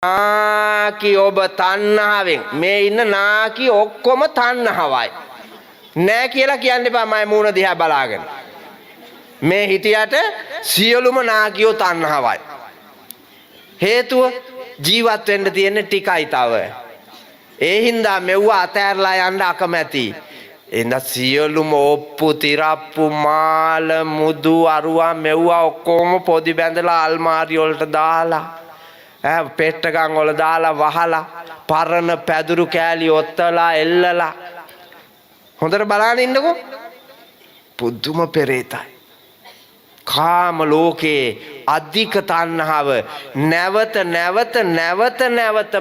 නාකි ඔබ තණ්හාවෙන් මේ ඉන්න නාකි ඔක්කොම තණ්හාවයි නෑ කියලා කියන්න එපා මම මූණ දිහා බලාගෙන මේ හිටියට සියලුම නාකියෝ තණ්හාවයි හේතුව ජීවත් වෙන්න තියෙන ටිකයි තව ඒ හින්දා මෙව්ව අතෑරලා යන්න අකමැති එඳ සියලුම ඔප්පු තිරප්පු මාල මුදු අරුවා මෙව්වා ඔක්කොම පොදි බැඳලා අල්මාරි වලට දාලා පෙට්ටගම් වල දාලා වහලා පරණ පැදුරු කෑලි ඔත්තලා එල්ලලා හොඳට බලන්න ඉන්නකෝ පුදුම පෙරේතයි කාම ලෝකේ අධික තණ්හාව නැවත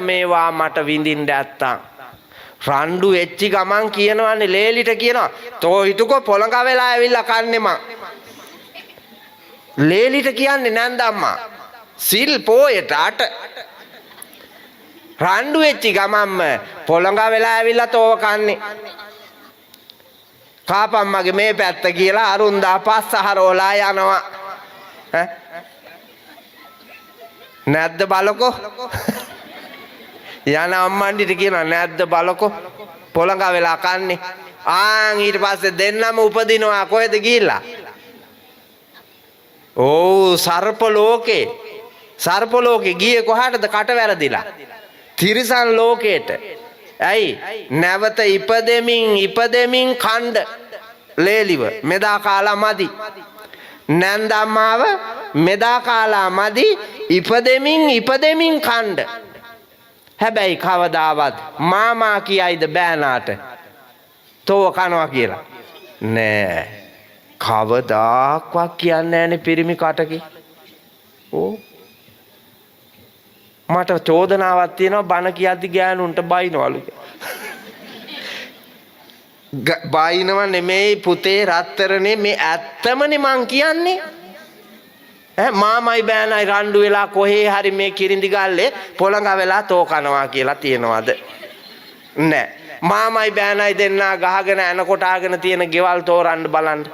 මේවා මට විඳින්න නැත්තම් රණ්ඩු එච්චි ගමන් කියනවානේ ලේලිට කියනවා තෝ හිතුකෝ පොළඟ වෙලා ඇවිල්ලා කන්නේ මං ලේලිට කියන්නේ නැන්ද අම්මා සිල් පෝයට අට රණ්ඩු එච්චි ගමන්ම පොළඟ වෙලා ඇවිල්ලා තෝව කන්නේ කාපම් මගේ මේ පැත්ත කියලා අරුන්දා පස්ස හරෝලා යනවා නැද්ද බලකෝ යන අම්මන්ඩිට කියනවා නැද්ද බලකෝ පොළඟ වෙලා කන්නේ ආන් ඊට පස්සේ දෙන්නම උපදිනවා කොහෙද ගිහිල්ලා ඕ සර්ප ලෝකේ ගියේ කොහාටද කට වැරදිලා තිරිසන් ලෝකේට ඇයි නැවත ඉපදෙමින් කණ්ඩ ලේලිව මෙදා කාලා මදි නැන්දම්මාව මෙදා කාලා මදි ඉපදෙමින් කණ්ඩ හැබැයි කවදාවත් මාමා කියයිද බෑනාට තෝව කනවා කියලා නෑ කවදාක්වත් කියන්නේ නෑනේ පිරිමි කටකි ඕ මට චෝදනාවක් තියෙනවා බණ කියද්දි ගෑනුන්ට බයිනවලු බයිනව නෙමෙයි පුතේ රත්තරනේ මේ ඇත්තමනේ මං කියන්නේ මාමයි බෑනයි රණ්ඩු වෙලා කොහේ හරි මේ කිරිඳි ගල්ලේ පොළඟ වෙලා තෝ කනවා කියලා තියනවාද නෑ මාමයි බෑනයි දෙන්නා ගහගෙන එන කොටාගෙන තියෙන ගෙවල් තෝරන්න බලන්න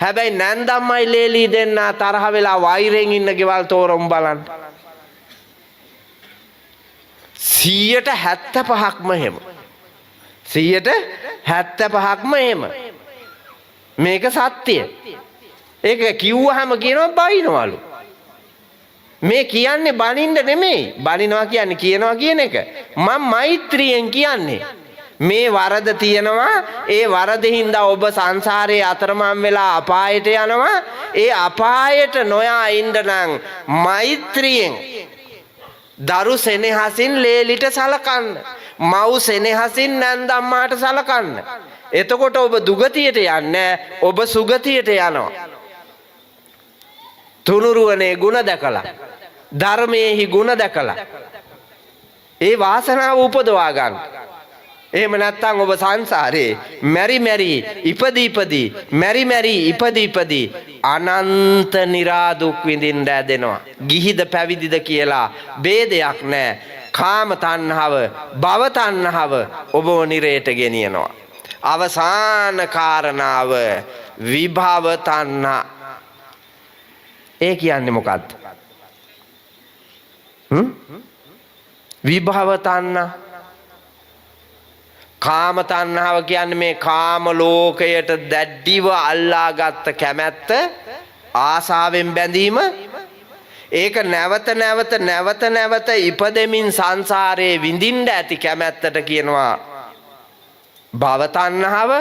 හැබැයි නැන්දම්මයි ලේලි දෙන්නා තරහ වෙලා වෛරෙන් ඉන්න ගෙවල් තෝරමු බලන්න 75%ක්ම එහෙම 75%ක්ම එහෙම මේක සත්‍යය ඒක කිව්වහම කියනවා බයිනවලු මේ කියන්නේ බනින්න නෙමෙයි බනිනවා කියන්නේ කියනවා කියන එක මම මෛත්‍රියෙන් කියන්නේ මේ වරද තියෙනවා ඒ වරදින්ද ඔබ සංසාරේ අතරමං වෙලා අපායට යනවා ඒ අපායට නොයා ඉන්න නම් මෛත්‍රියෙන් දරු සෙනෙහසින් ලේලිට සලකන්න මව් සෙනෙහසින් නැන්දම්මාට සලකන්න එතකොට ඔබ දුගතියට යන්නේ ඔබ සුගතියට යනවා තුනුරුවනේ ගුණ දැකලා ධර්මයේහි ගුණ දැකලා ඒ වාසනාව උපදවා ගන්න එහෙම නැත්නම් ඔබ සංසාරේ මෙරි ඉපදී අනන්ත නිරා දුක් විඳින්න ඇදෙනවා ගිහිද පැවිදිද කියලා ભેදයක් නැහැ කාම තණ්හාව භව තණ්හාව ඔබව නිරේට ගෙනියනවා අවසාන කාරණාව විභව තණ්හා ඒ කියන්නේ මොකද්ද විභව තණ්හා කාම තණ්හාව කියන්නේ මේ කාම ලෝකයට දැඩිව අල්ලාගත් කැමැත්ත ආසාවෙන් බැඳීම ඒක නැවත ඉපදෙමින් සංසාරේ විඳින්න ඇති කැමැත්තට කියනවා භව තණ්හාව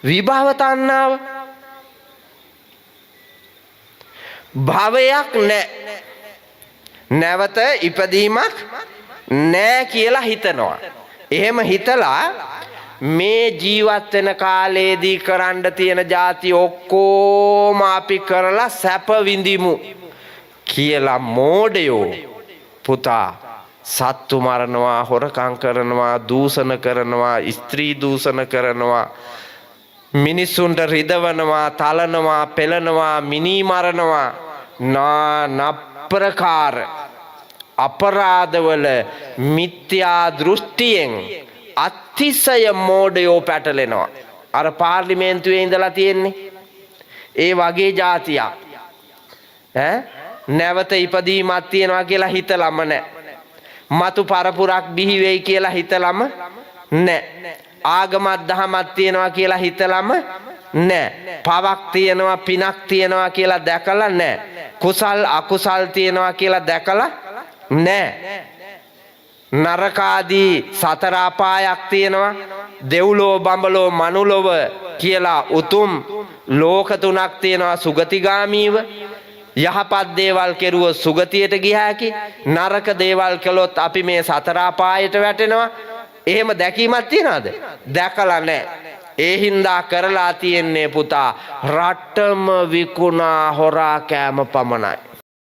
විභව තණ්හාව භවයක් නැවත ඉපදීමක් නෑ කියලා හිතනවා එහෙම හිතලා මේ ජීවත් වෙන කාලේදී කරන්න තියෙන જાති ඔක්කොම අපි කරලා සැප විඳිමු කියලා මෝඩයෝ පුතා සත්තු මරනවා හොරකම් කරනවා දූෂණ කරනවා ස්ත්‍රී දූෂණ කරනවා මිනිසුන්ට රිදවනවා තලනවා පෙලනවා මිනී මරනවා නප්‍රකාර අපරාධවල මිත්‍යා දෘෂ්ටියෙන් අතිශය මෝඩයෝ පැටලෙනවා අර පාර්ලිමේන්තුවේ ඉඳලා තියෙන්නේ ඒ වගේ જાතියක් නැවත ඉපදීමක් තියෙනවා කියලා හිතලම නැහැ. මතු පරපුරක් බිහි වෙයි කියලා හිතලම නැහැ. ආගමක් දහමක් තියෙනවා කියලා හිතලම නැහැ. පවක් තියෙනවා පිනක් තියෙනවා කියලා දැකලා නැහැ. කුසල් අකුසල් තියෙනවා කියලා දැකලා නැහැ. නරකාදී සතර අපායක් තියෙනවා. දෙව්ලෝ බඹලෝ මනුලොව කියලා උතුම් ලෝක තුනක් තියෙනවා සුගතිගාමීව. යහපත් දේවල් කෙරුවොත් සුගතියට ගිය හැකි. නරක දේවල් කළොත් අපි මේ සතර අපායට වැටෙනවා. එහෙම දැකීමක් තියනවද? දැකලා නැහැ. ඒ හින්දා කරලා තියෙන්නේ පුතා රටම විකුණා හොරා කෑම පමණයි.